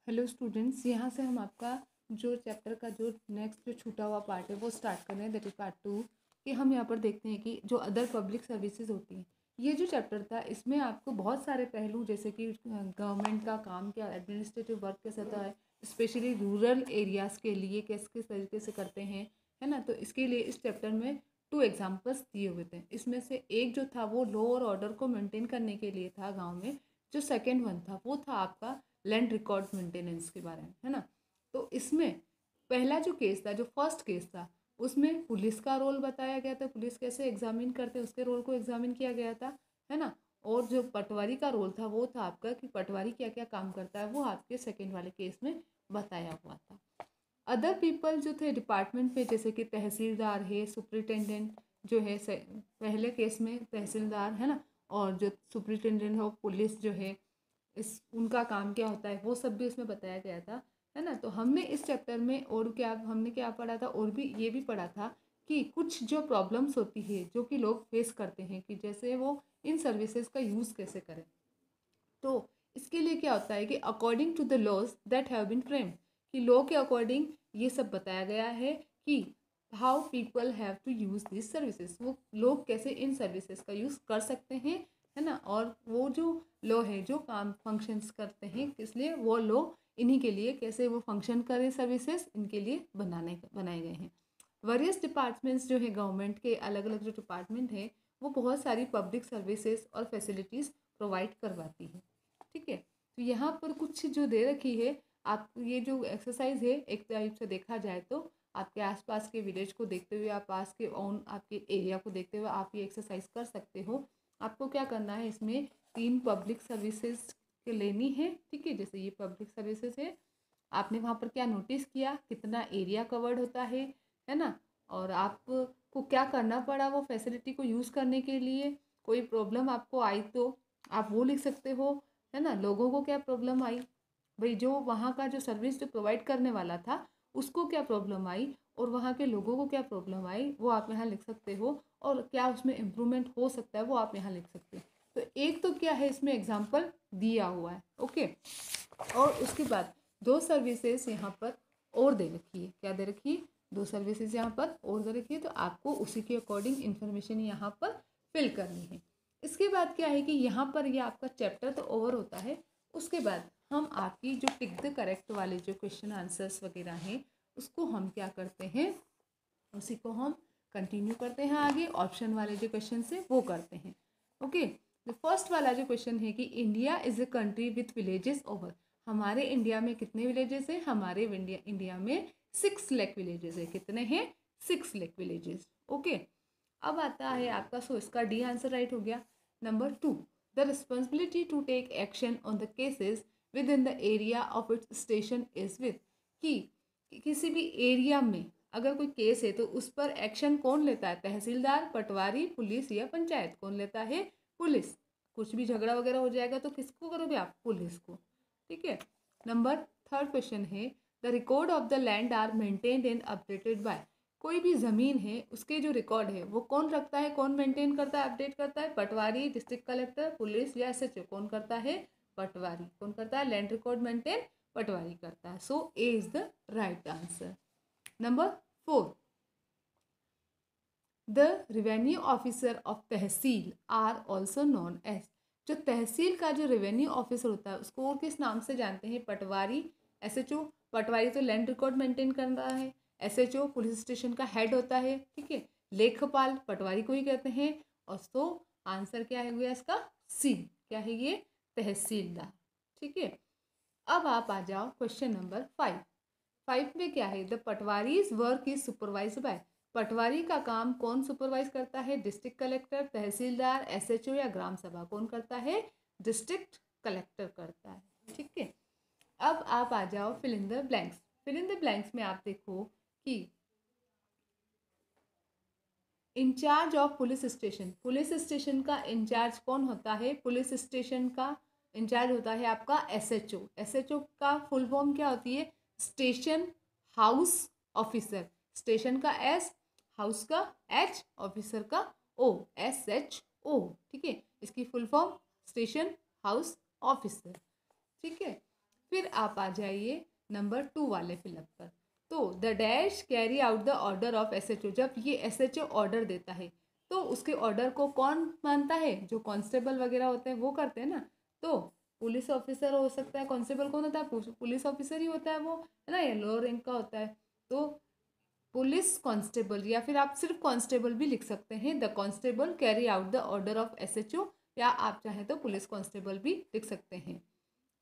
Hello students, यहाँ से हम आपका जो चैप्टर का जो नेक्स्ट जो छूटा हुआ पार्ट है वो स्टार्ट कर रहे हैं, दैट इज पार्ट 2। कि हम यहाँ पर देखते हैं कि जो अदर पब्लिक सर्विसेज होती हैं, ये जो चैप्टर था इसमें आपको बहुत सारे पहलू जैसे कि गवर्नमेंट का काम क्या, एडमिनिस्ट्रेटिव वर्क कैसे होता है, स्पेशली रूरल एरियाज़ के लिए किस किस तरीके से करते हैं, है ना। तो इसके लिए इस चैप्टर में 2 एग्जाम्पल्स दिए हुए थे। इसमें से एक जो था वो लॉ और ऑर्डर को मेंटेन करने के लिए था गाँव में। जो सेकेंड वन था वो था आपका लैंड रिकॉर्ड मेंटेनेंस के बारे में, है ना। तो इसमें पहला जो केस था, जो फर्स्ट केस था, उसमें पुलिस का रोल बताया गया था, पुलिस कैसे एग्जामिन करते उसके रोल को एग्जामिन किया गया था, है ना। और जो पटवारी का रोल था वो था आपका कि पटवारी क्या क्या काम करता है, वो आपके सेकेंड वाले केस में बताया हुआ था। अदर पीपल जो थे डिपार्टमेंट में, जैसे कि तहसीलदार है, सुप्रिटेंडेंट जो है पहले केस में तहसीलदार, है ना, और जो सुप्रिटेंडेंट हो पुलिस जो है, इस उनका काम क्या होता है वो सब भी इसमें बताया गया था, है ना। तो हमने इस चैप्टर में और क्या हमने क्या पढ़ा था, और भी ये भी पढ़ा था कि कुछ जो प्रॉब्लम्स होती है जो कि लोग फेस करते हैं, कि जैसे वो इन सर्विसेज का यूज़ कैसे करें। तो इसके लिए क्या होता है कि according to the laws that have been framed, कि लॉ के अकॉर्डिंग ये सब बताया गया है कि how people have to use this services, वो लोग कैसे इन सर्विसेज का यूज़ कर सकते हैं, है ना। और वो जो लॉ है जो काम फंक्शंस करते हैं, इसलिए वो लॉ इन्हीं के लिए कैसे वो फंक्शन करें, सर्विसेज इनके लिए बनाए गए हैं। वेरियस डिपार्टमेंट्स जो है गवर्नमेंट के, अलग अलग जो डिपार्टमेंट है वो बहुत सारी पब्लिक सर्विसेज और फैसिलिटीज़ प्रोवाइड करवाती है, ठीक है। तो यहाँ पर कुछ जो दे रखी है, आप ये जो एक्सरसाइज है एक टाइप से देखा जाए तो आपके आसपास के विलेज को देखते हुए, आप पास के ओन आपके एरिया को देखते हुए आप ये एक्सरसाइज कर सकते हो। आपको क्या करना है, इसमें 3 पब्लिक सर्विसेज के लेनी है, ठीक है। जैसे ये पब्लिक सर्विसेज है, आपने वहाँ पर क्या नोटिस किया, कितना एरिया कवर्ड होता है ना, और आपको क्या करना पड़ा वो फैसिलिटी को यूज़ करने के लिए। कोई प्रॉब्लम आपको आई तो आप वो लिख सकते हो, है ना। लोगों को क्या प्रॉब्लम आई, भाई जो वहाँ का जो सर्विस जो प्रोवाइड करने वाला था उसको क्या प्रॉब्लम आई, और वहाँ के लोगों को क्या प्रॉब्लम आई, वो आप यहाँ लिख सकते हो। और क्या उसमें इम्प्रूवमेंट हो सकता है वो आप यहाँ लिख सकते हो। तो एक तो क्या है इसमें एग्जाम्पल दिया हुआ है, ओके। और उसके बाद 2 सर्विसेज यहाँ पर और दे रखी है, क्या दे रखी है, 2 सर्विसेज यहाँ पर और दे रखी है। तो आपको उसी के अकॉर्डिंग इन्फॉर्मेशन यहाँ पर फिल करनी है। इसके बाद क्या है कि यहाँ पर ये आपका चैप्टर तो ओवर होता है। उसके बाद हम आपकी जो टिक द करेक्ट वाले जो क्वेश्चन आंसर्स वगैरह हैं उसको हम क्या करते हैं, उसी को हम कंटिन्यू करते हैं आगे। ऑप्शन वाले जो क्वेश्चन है वो करते हैं, ओके। द फर्स्ट वाला जो क्वेश्चन है कि India is a country with villages over, हमारे इंडिया में कितने विलेजेस हैं, हमारे इंडिया में 6 लाख विलेजेस है। कितने हैं, 6 लाख विलेजेस, ओके। अब आता है आपका, सो इसका डी आंसर राइट हो गया। Number 2, the responsibility to take action on the cases within the area of its station is with, कि किसी भी एरिया में अगर कोई केस है तो उस पर एक्शन कौन लेता है, तहसीलदार, पटवारी, पुलिस या पंचायत, कौन लेता है, पुलिस। कुछ भी झगड़ा वगैरह हो जाएगा तो किसको करोगे आप, पुलिस को, ठीक है। नंबर 3 क्वेश्चन है, the record of the land are maintained and updated by, कोई भी ज़मीन है उसके जो रिकॉर्ड है वो कौन रखता है, कौन मेंटेन करता है, अपडेट करता है, पटवारी, डिस्ट्रिक्ट कलेक्टर, पुलिस या एसएचओ, कौन करता है, पटवारी। कौन करता है, लैंड रिकॉर्ड मेंटेन पटवारी करता है। So A is the right answer. Number 4, the revenue officer of tehsil are also known as, जो तहसील का जो रेवेन्यू ऑफिसर होता है उसको और किस नाम से जानते हैं, पटवारी, एसएचओ। पटवारी तो लैंड रिकॉर्ड मेंटेन कर रहा है, एसएचओ पुलिस स्टेशन का हेड होता है, ठीक है। लेखपाल पटवारी को ही कहते हैं। और तो आंसर क्या है गया इसका, सी, क्या है ये, तहसीलदार, ठीक है। अब आप आ जाओ क्वेश्चन नंबर 5। 5 में क्या है, the patwari's work is supervise by, patwari का काम कौन सुपरवाइज करता है, डिस्ट्रिक्ट कलेक्टर, तहसीलदार, एसएचओ या ग्राम सभा, कौन करता है, डिस्ट्रिक्ट कलेक्टर करता है, ठीक है। अब आप आ जाओ fill in the blanks. Fill in the blanks में आप देखो कि इंचार्ज ऑफ पुलिस स्टेशन का इंचार्ज कौन होता है, पुलिस स्टेशन का इंचार्ज होता है आपका एसएचओ। एसएचओ का फुल फॉर्म क्या होती है, स्टेशन हाउस ऑफिसर। स्टेशन का एस, हाउस का एच, ऑफिसर का ओ, SHO, ठीक है। इसकी full form station house officer, ठीक है। फिर आप आ जाइए नंबर 2 वाले फिलअप पर। तो the dash carry out the order of SHO, जब ये SHO ऑर्डर देता है तो उसके ऑर्डर को कौन मानता है? जो कांस्टेबल वगैरह होते हैं वो करते हैं ना। तो पुलिस ऑफिसर हो सकता है, कांस्टेबल कौन होता है? पुलिस ऑफिसर ही होता है वो, है ना, ये लोअर रैंक का होता है। तो पुलिस कांस्टेबल, या फिर आप सिर्फ कांस्टेबल भी लिख सकते हैं, the constable carry out the order of SHO, या आप चाहें तो पुलिस कांस्टेबल भी लिख सकते हैं।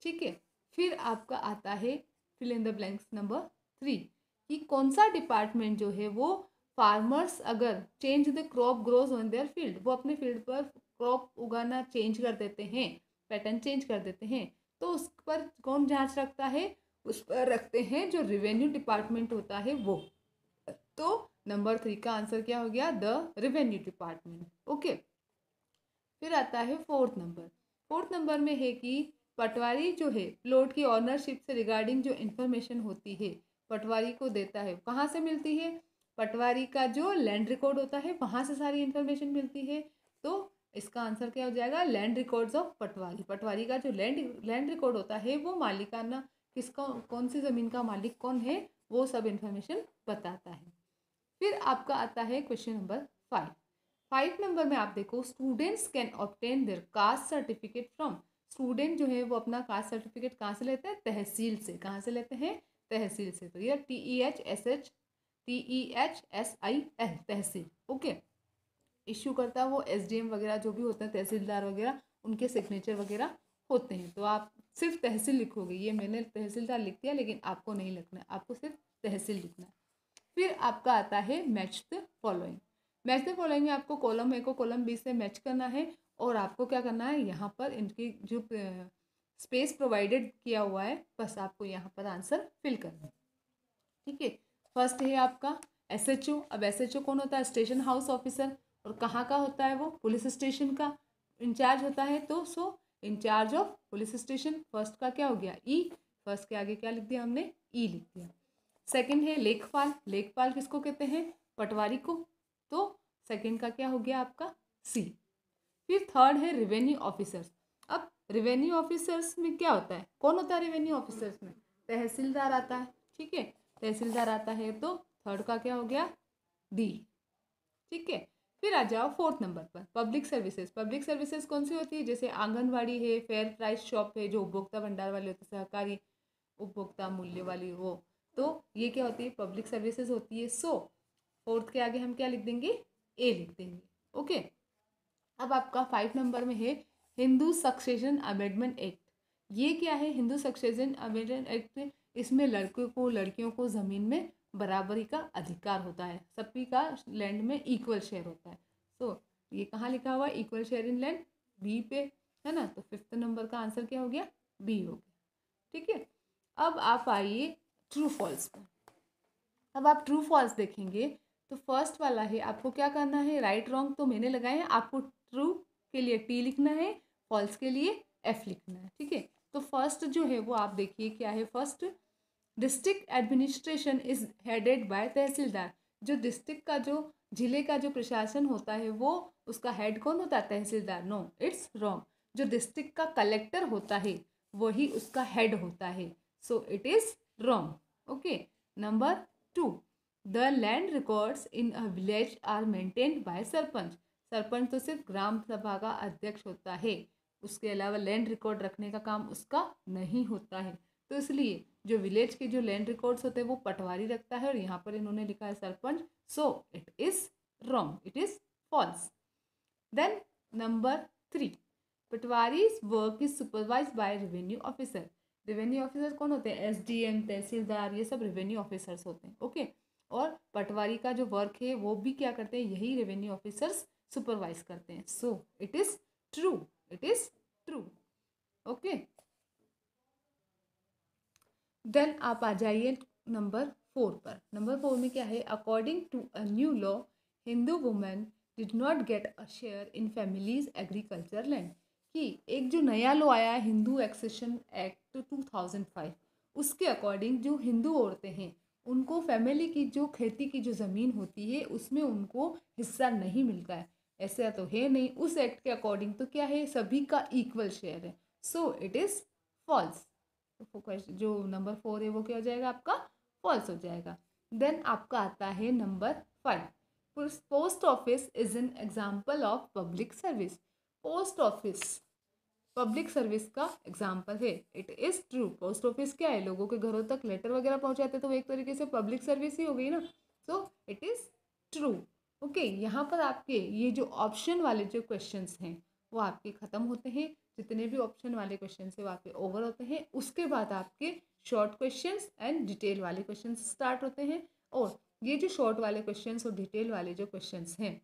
ठीक है। फिर आपका आता है fill in the blanks number 3, कि कौन सा डिपार्टमेंट जो है वो फार्मर्स अगर change the crop grows on their field, वो अपने फील्ड पर क्रॉप उगाना चेंज कर देते हैं, पैटर्न चेंज कर देते हैं, तो उस पर कौन जांच रखता है? उस पर रखते हैं जो रेवेन्यू डिपार्टमेंट होता है वो। तो नंबर 3 का आंसर क्या हो गया? The revenue department. ओके। फिर आता है फोर्थ नंबर। फोर्थ नंबर में है कि पटवारी जो है प्लॉट की ऑनरशिप से रिगार्डिंग जो इन्फॉर्मेशन होती है पटवारी को देता है। कहाँ से मिलती है? पटवारी का जो लैंड रिकॉर्ड होता है वहाँ से सारी इन्फॉर्मेशन मिलती है। तो इसका आंसर क्या हो जाएगा? लैंड रिकॉर्ड्स ऑफ पटवारी। पटवारी का जो लैंड रिकॉर्ड होता है वो मालिकाना किसका, कौन सी ज़मीन का मालिक कौन है, वो सब इन्फॉर्मेशन बताता है। फिर आपका आता है क्वेश्चन नंबर 5। 5 नंबर में आप देखो, students can obtain their caste certificate from. Student जो है वो अपना कास्ट सर्टिफिकेट कहाँ से लेते हैं? तहसील से। कहाँ से लेते हैं? तहसील से। तो ये TEHSIL तहसील। ओके। इश्यू करता है वो SDM वगैरह जो भी होते हैं, तहसीलदार वगैरह, उनके सिग्नेचर वगैरह होते हैं। तो आप सिर्फ तहसील लिखोगे, ये मैंने तहसीलदार लिख दिया लेकिन आपको नहीं लिखना है, आपको सिर्फ तहसील लिखना है। फिर आपका आता है match the following. Match the following में आपको कॉलम ए को कॉलम बी से मैच करना है, और आपको क्या करना है, यहाँ पर इनकी जो स्पेस प्रोवाइडेड किया हुआ है बस आपको यहाँ पर आंसर फिल करना है। ठीक है। फर्स्ट है आपका SHO। अब SHO कौन होता है? Station house officer. और कहाँ का होता है वो? पुलिस स्टेशन का इंचार्ज होता है। तो incharge of police station. First का क्या हो गया? E। फर्स्ट के आगे क्या लिख दिया हमने? E लिख दिया। सेकंड है लेखपाल। लेखपाल किसको कहते हैं? पटवारी को। तो सेकंड का क्या हो गया आपका? C। फिर थर्ड है रेवेन्यू ऑफिसर्स। अब रेवेन्यू ऑफिसर्स में क्या होता है? कौन होता है रेवेन्यू ऑफिसर्स में? तहसीलदार आता है। ठीक है, तहसीलदार आता है। तो थर्ड का क्या हो गया? D। ठीक है। फिर आ जाओ फोर्थ नंबर पर, पब्लिक सर्विसेज। पब्लिक सर्विसेज कौन सी होती है? जैसे आंगनवाड़ी है, फेयर प्राइस शॉप है, जो उपभोक्ता भंडार वाले होते हैं, सहकारी उपभोक्ता मूल्य वाली वो। तो ये क्या होती है? पब्लिक सर्विसेज होती है। फोर्थ के आगे हम क्या लिख देंगे? A लिख देंगे। ओके। अब आपका 5 नंबर में है हिंदू सक्सेशन अमेंडमेंट एक्ट। ये क्या है? हिंदू सक्सेशन अमेंडमेंट एक्ट, इसमें लड़कों को लड़कियों को ज़मीन में बराबरी का अधिकार होता है, सभी का लैंड में इक्वल शेयर होता है। ये कहाँ लिखा हुआ है? Equal share in land, B पे, है ना। तो 5th नंबर का आंसर क्या हो गया? B हो गया। ठीक है। अब आप आइए ट्रू फॉल्स पर। अब आप ट्रू फॉल्स देखेंगे तो फर्स्ट वाला है, आपको क्या करना है? राइट रॉन्ग तो मैंने लगाए हैं, आपको ट्रू के लिए T लिखना है, फॉल्स के लिए F लिखना है। ठीक है। तो फर्स्ट जो है वो आप देखिए क्या है। First, district administration is headed by tehsildar. जो डिस्ट्रिक्ट का, जो जिले का जो प्रशासन होता है वो, उसका हेड कौन होता है? तहसीलदार। No, it's wrong. जो डिस्ट्रिक्ट का कलेक्टर होता है वही उसका हेड होता है। So it is wrong. Okay. Number 2, the land records in a village are maintained by sarpanch. Sarpanch तो सिर्फ ग्राम सभा का अध्यक्ष होता है, उसके अलावा लैंड रिकॉर्ड रखने का काम उसका नहीं होता है। तो इसलिए जो विलेज के जो लैंड रिकॉर्ड्स होते हैं वो पटवारी रखता है, और यहाँ पर इन्होंने लिखा है sarpanch. So it is wrong, it is false. Then number 3, patwari's work is supervise by revenue officer. Revenue officer कौन होते हैं? SDM, तहसीलदार, ये सब रेवेन्यू ऑफिसर्स होते हैं। ओके। और पटवारी का जो वर्क है वो भी क्या करते हैं? यही रेवेन्यू ऑफिसर्स सुपरवाइज करते हैं। So it is true, it is true. Okay. Then आप आ जाइए नंबर 4 पर। नंबर 4 में क्या है? According to a new law, Hindu women did not get a share in family's agriculture land. कि एक जो नया लॉ आया है, हिंदू एक्सेशन एक्ट 2005, उसके अकॉर्डिंग जो हिंदू औरतें हैं उनको फैमिली की जो खेती की जो ज़मीन होती है उसमें उनको हिस्सा नहीं मिलता है। ऐसा तो है नहीं, उस एक्ट के अकॉर्डिंग तो क्या है? सभी का इक्वल शेयर है। So it is false. तो जो नंबर 4 है वो क्या हो जाएगा आपका, फॉल्स हो जाएगा। देन आपका आता है number 5, post office is an example of public service. Post office public service का एग्जाम्पल है। It is true, post office क्या है, लोगों के घरों तक लेटर वगैरह पहुंचाते, तो वो एक तरीके से पब्लिक सर्विस ही हो गई ना। सो इट इज़ ट्रू। ओके, यहाँ पर आपके ये जो ऑप्शन वाले जो क्वेश्चंस हैं वो आपके ख़त्म होते हैं। जितने भी ऑप्शन वाले क्वेश्चन है वो आपके ओवर होते हैं। उसके बाद आपके शॉर्ट क्वेश्चंस एंड डिटेल वाले क्वेश्चन स्टार्ट होते हैं। और ये जो शॉर्ट वाले क्वेश्चंस और डिटेल वाले जो क्वेश्चंस हैं,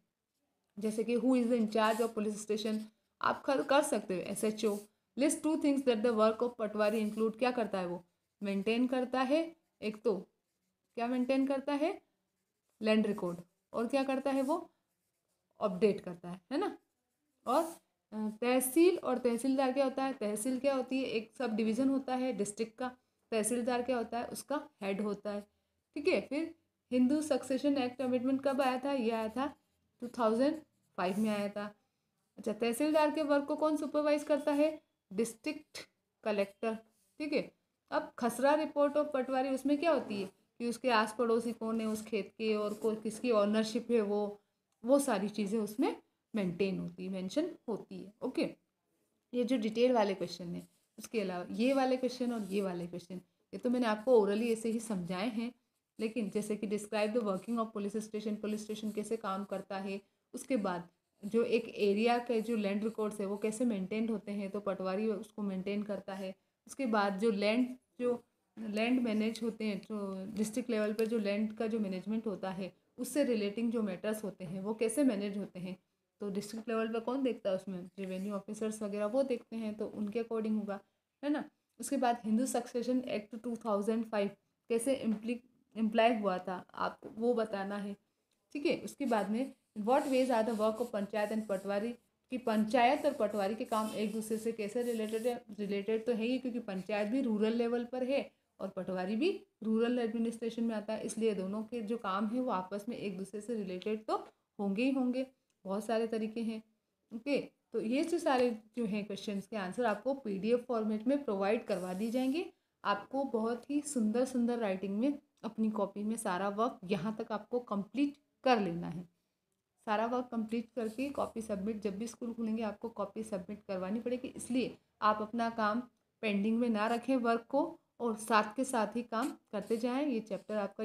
जैसे कि who is the incharge of police station, आप कर सकते हो SHO। List 2 things that the work of patwari include, क्या करता है वो, मेंटेन करता है, एक तो क्या मेंटेन करता है, लैंड रिकॉर्ड, और क्या करता है वो, अपडेट करता है ना। और तहसील और तहसीलदार क्या होता है, तहसील क्या होती है, एक सब डिवीज़न होता है डिस्ट्रिक्ट का। तहसीलदार क्या होता है, उसका हेड होता है। ठीक है, फिर हिंदू सक्सेशन एक्ट अमेंडमेंट कब आया था, ये आया था 2005 में आया था। अच्छा, तहसीलदार के वर्क को कौन सुपरवाइज करता है, डिस्ट्रिक्ट कलेक्टर। ठीक है, अब खसरा रिपोर्ट ऑफ पटवारी, उसमें क्या होती है कि उसके आस पड़ोसी कौन है उस खेत के, और किसकी ऑनरशिप है वो सारी चीज़ें उसमें मेंटेन होती है, मेंशन होती है। ओके, ये जो डिटेल वाले क्वेश्चन है, उसके अलावा ये वाले क्वेश्चन और ये वाले क्वेश्चन, ये तो मैंने आपको ओरली ऐसे ही समझाए हैं। लेकिन जैसे कि describe the working of police station, police station कैसे काम करता है, उसके बाद जो एक एरिया के जो लैंड रिकॉर्ड्स है वो कैसे मेंटेन होते हैं, तो पटवारी उसको मेंटेन करता है। उसके बाद जो लैंड मैनेज होते हैं, जो डिस्ट्रिक्ट लेवल पर जो लैंड का जो मैनेजमेंट होता है, उससे रिलेटिंग जो मैटर्स होते हैं वो कैसे मैनेज होते हैं, तो डिस्ट्रिक्ट लेवल पर कौन देखता है, उसमें रेवेन्यू ऑफिसर्स वगैरह वो देखते हैं, तो उनके अकॉर्डिंग होगा, है ना। उसके बाद हिंदू सक्सेशन एक्ट 2005 कैसे इम्प्लाई हुआ था, आपको वो बताना है। ठीक है, उसके बाद में what ways are the work of panchayat and patwari, कि पंचायत और पटवारी के काम एक दूसरे से कैसे रिलेटेड है, रिलेटेड तो है ही, क्योंकि पंचायत भी रूरल लेवल पर है और पटवारी भी रूरल एडमिनिस्ट्रेशन में आता है, इसलिए दोनों के जो काम है वो आपस में एक दूसरे से रिलेटेड तो होंगे ही होंगे। बहुत सारे तरीके हैं। ओके, तो ये जो सारे जो हैं क्वेश्चंस के आंसर आपको PDF फॉर्मेट में प्रोवाइड करवा दी जाएंगे। आपको बहुत ही सुंदर सुंदर राइटिंग में अपनी कॉपी में सारा वर्क यहाँ तक आपको कंप्लीट कर लेना है। सारा वर्क कंप्लीट करके कॉपी सबमिट, जब भी स्कूल खुलेंगे आपको कॉपी सबमिट करवानी पड़ेगी, इसलिए आप अपना काम पेंडिंग में ना रखें वर्क को, और साथ के साथ ही काम करते जाएं। ये चैप्टर आपका